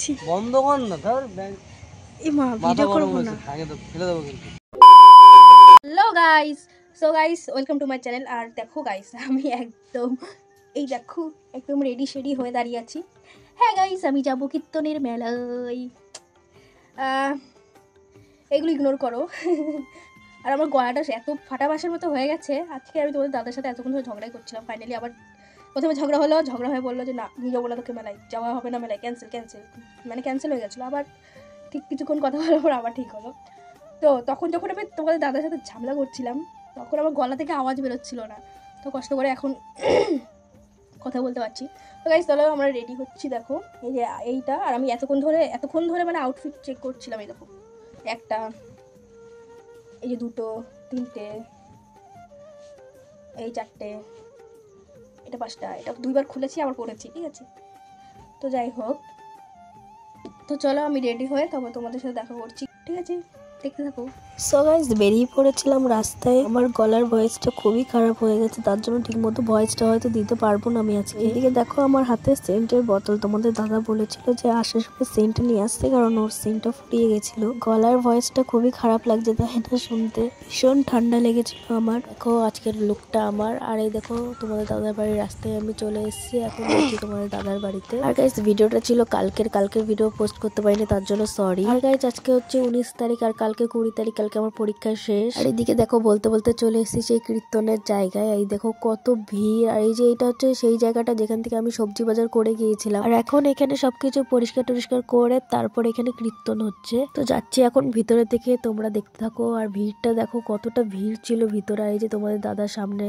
করছি। বন্ধ কর না, ধর এই মা ভিডিও করব না, আগে তো ফেলে দেবো কিন্তু। Hello guys, so guys welcome to my channel. আর দেখো গাইস, আমি একদম এই দেখো একদম রেডি শেডি হয়ে দাঁড়িয়ে আছি। হ্যাঁ গাইস, আমি যাবো কীর্তনের মেলায়। এগুলো ইগনোর করো। আর আমার গলাটা এত ফাটা বাসের মতো হয়ে গেছে। আজকে আমি তোমাদের দাদার সাথে এতক্ষণ ধরে ঝগড়াই করছিলাম। ফাইনালি আবার প্রথমে ঝগড়া হয়ে বললো যে না নিয়ে যাবো না, তোকে মেলায় যাওয়া হবে না, মেলায় ক্যান্সেল মানে ক্যান্সেল হয়ে গেছিলো। আবার ঠিক কিছুক্ষণ কথা বলার পর আবার ঠিক হলো। তো তখন যখন আমি তোমাদের দাদার সাথে ঝামেলা করছিলাম তখন আমার গলা থেকে আওয়াজ বেরোচ্ছিল না, তো কষ্ট করে এখন কথা বলতে পারছি। তো গাইস চলো আমরা রেডি হচ্ছি। দেখো এই যে এইটা, আর আমি এতক্ষণ ধরে মানে আউটফিট চেক করছিলাম। এই দেখো একটা, এই যে দুটো, তিনটে, এই চারটে, এটা পাঁচটা, এটা দুইবার খুলেছি আবার পরেছি, ঠিক আছে। তো যাই হোক, তো চলো আমি রেডি হয়ে তবে তোমাদের সাথে দেখা করছি, ঠিক আছে, দেখতে থাকো। সো গাইস বেরিয়ে পড়েছিলাম রাস্তায়। আমার গলার ভয়েসটা খুবই খারাপ হয়ে গেছে, তার জন্য ঠিকমতো ভয়েসটা হয়তো দিতে পারবো না আমি আজকে। এদিকে দেখো আমার হাতে সেন্টের বোতল, তোমাদের দাদা বলেছিল যে আসার সময় সেন্ট নিয়ে আসতে, কারণ ওর সেন্টটা ফুরিয়ে গেছিল। গলার ভয়েসটা খুবই খারাপ লাগছে তাই না শুনতে, ভীষণ ঠান্ডা লেগেছিল আমার। দেখো আজকের লুকটা আমার। আর এই দেখো তোমাদের দাদার বাড়ির রাস্তায় আমি চলে এসেছি, এখন দেখছি তোমাদের দাদার বাড়িতে। আর গাইস ভিডিওটা ছিল কালকের ভিডিও পোস্ট করতে পারিনি, তার জন্য সরি। আর গাইস আজকে হচ্ছে 19 তারিখ আর কালকে 20 তারিখ, কালকে আমার পরীক্ষা শেষ। আর এদিকে দেখো বলতে বলতে চলে এসেছি সেই কীর্তনের জায়গায়। এই দেখো কত ভিড়। আর এই যে এটা হচ্ছে সেই জায়গাটা যেখান থেকে আমি সবজি বাজার করে গিয়েছিলাম। আর এখন এখানে সবকিছু পরিষ্কার টরিষ্কার করে তারপর এখানে কীর্তন হচ্ছে। তো যাচ্ছি এখন ভিতরে থেকে, তোমরা দেখতে থাকো। আর ভিড়টা দেখো কতটা ভিড় ছিল ভিতরে। আর এই যে তোমাদের দাদার সামনে,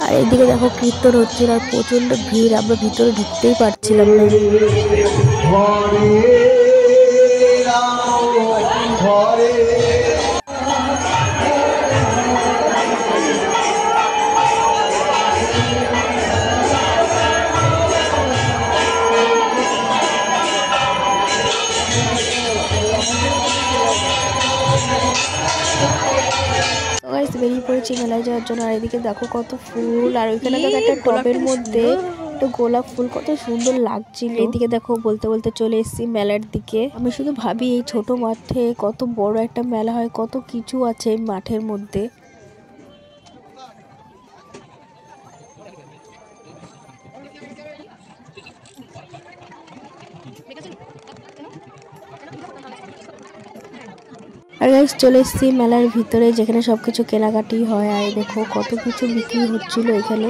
আর এইদিকে দেখো কীর্তন হচ্ছিল আর প্রচন্ড ভিড়, আমরা ভিতরে ঢুকতেই পারছিলাম না। বেরিয়ে পড়েছি মেলায় যাওয়ার জন্য। আর এদিকে দেখো কত ফুল, আর ওইখানে দেখো একটা টবের মধ্যে একটা গোলাপ ফুল, কত সুন্দর লাগছিল। এইদিকে দেখো বলতে বলতে চলে এসেছি মেলার দিকে। আমি শুধু ভাবি এই ছোট মাঠে কত বড় একটা মেলা হয়, কত কিছু আছে মাঠের মধ্যে। আর গাইস চলে এসেছি মেলার ভিতরে, যেখানে সবকিছু কেনাকাটি হয়। আর দেখো কত কিছু বিক্রি হচ্ছিল এখানে।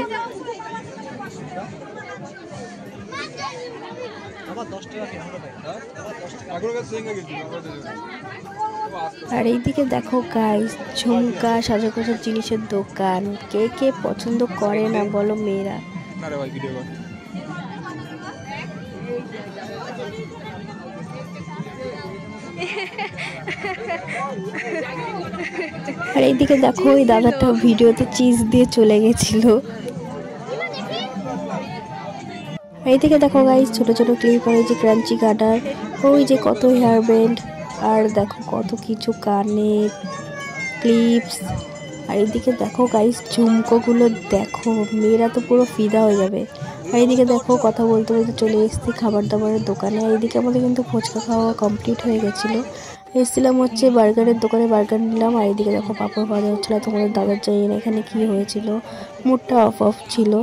আর এইদিকে দেখো গাইস ঝুমকা সাজাগোজার জিনিসের দোকান। কে কে পছন্দ করে না বলো মেয়েরা। আর এইদিকে দেখো ওই দাদাটা ভিডিওতে চিজ দিয়ে চলে গেছিল। এইদিকে দেখো গাইস ছোট ছোট ক্লিপ, আর এই যে ক্রাঞ্চি কাটার, ওই যে কত হেয়ার ব্যান্ড, আর দেখো কত কিছু কানের ক্লিপস। আর এইদিকে দেখো গাইস ঝুমকোগুলো দেখো, মেয়েরা তো পুরো ফিদা হয়ে যাবে। আর এইদিকে দেখো কথা বলতে বলতে চলে এসেছি খাবার দাবারের দোকানে। আর এইদিকে আমাদের কিন্তু ফুচকা খাওয়া কমপ্লিট হয়ে গেছিলো। এসেছিলাম হচ্ছে বার্গারের দোকানে, বার্গার নিলাম। আর এইদিকে দেখো পাপড় ভাজা হচ্ছিল। তোমাদের দাদার জানি না এখানে কি হয়েছিল, মুডটা অফ ছিল।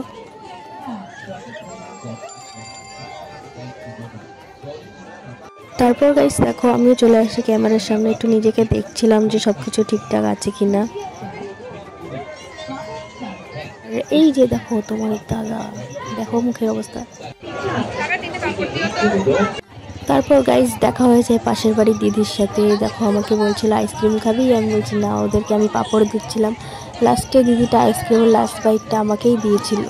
তারপর গাইস দেখো আমিও চলে আসি ক্যামেরার সামনে, একটু নিজেকে দেখছিলাম যে সবকিছু ঠিকঠাক আছে কিনা। এই যে দেখো তোমার দাদা, দেখো মুখের অবস্থা। তারপর গাইস দেখা হয়েছে পাশের বাড়ির দিদির সাথে। দেখো আমাকে বলছিল আইসক্রিম খাবি, আমি বলছি না, ওদেরকে আমি পাপড় দিচ্ছিলাম। লাস্টে দিদিটা আইসক্রিমের লাস্ট বাইটটা আমাকেই দিয়েছিল।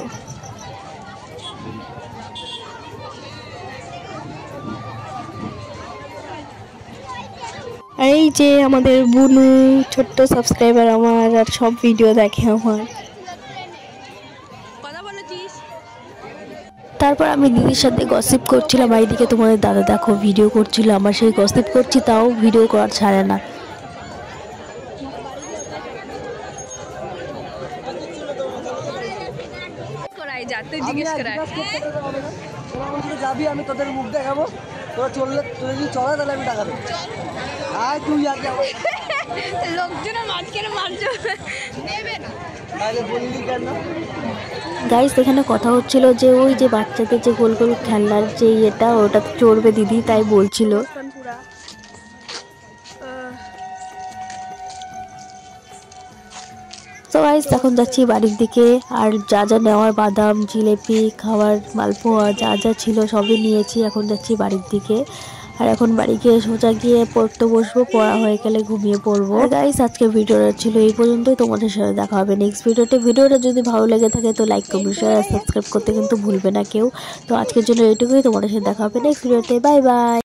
আর এই যে আমাদের বুনু, ছোট্ট সাবস্ক্রাইবার আমার, আর সব ভিডিও দেখে আমার। তারপর আমি দিদির সাথে গসিপ করছিলাম। এইদিকে তোমাদের দাদা দেখো ভিডিও করছিল, আমার সেই গসিপ করছি তাও ভিডিও করার ছাড়ে না। যা তুই জিজ্ঞেস করে আয়। তোরা আমার সাথে যাবি, আমি তোদের মুখ দেখাবো, তোরা যদি চলা তাহলে আমি টাকা দেবো। আয় তুই আগে আমার লোকজনের মাঝখানে মারছো, নেবে না। তাহলে বললি কেন? গাইস এখানে কথা হচ্ছিল যে ওই যে বাচ্চাদের যে গোল গোল খেলনার যে ইয়েটা ওটা চড়বে দিদি, তাই বলছিল। তো গাইস এখন যাচ্ছি বাড়ির দিকে, আর যা যা নেওয়ার বাদাম জিলেপি খাওয়ার মালপোয়া যা যা ছিল সবই নিয়েছি। এখন যাচ্ছি বাড়ির দিকে, আর এখন বাড়ি গিয়ে সোজা গিয়ে পড়তে বসবো, পড়া হয়ে গেলে ঘুমিয়ে পড়বো। গাইস আজকে ভিডিওটা ছিল এই পর্যন্তই, তোমাদের সাথে দেখা হবে নেক্সট ভিডিওতে। ভিডিওটা যদি ভালো লেগে থাকে তো লাইক কমেন্ট শেয়ার আর সাবস্ক্রাইব করতে কিন্তু ভুলবে না কেউ। তো আজকের জন্য এইটুকুই, তোমাদের সাথে দেখা হবে নেক্সট ভিডিওতে। Bye bye.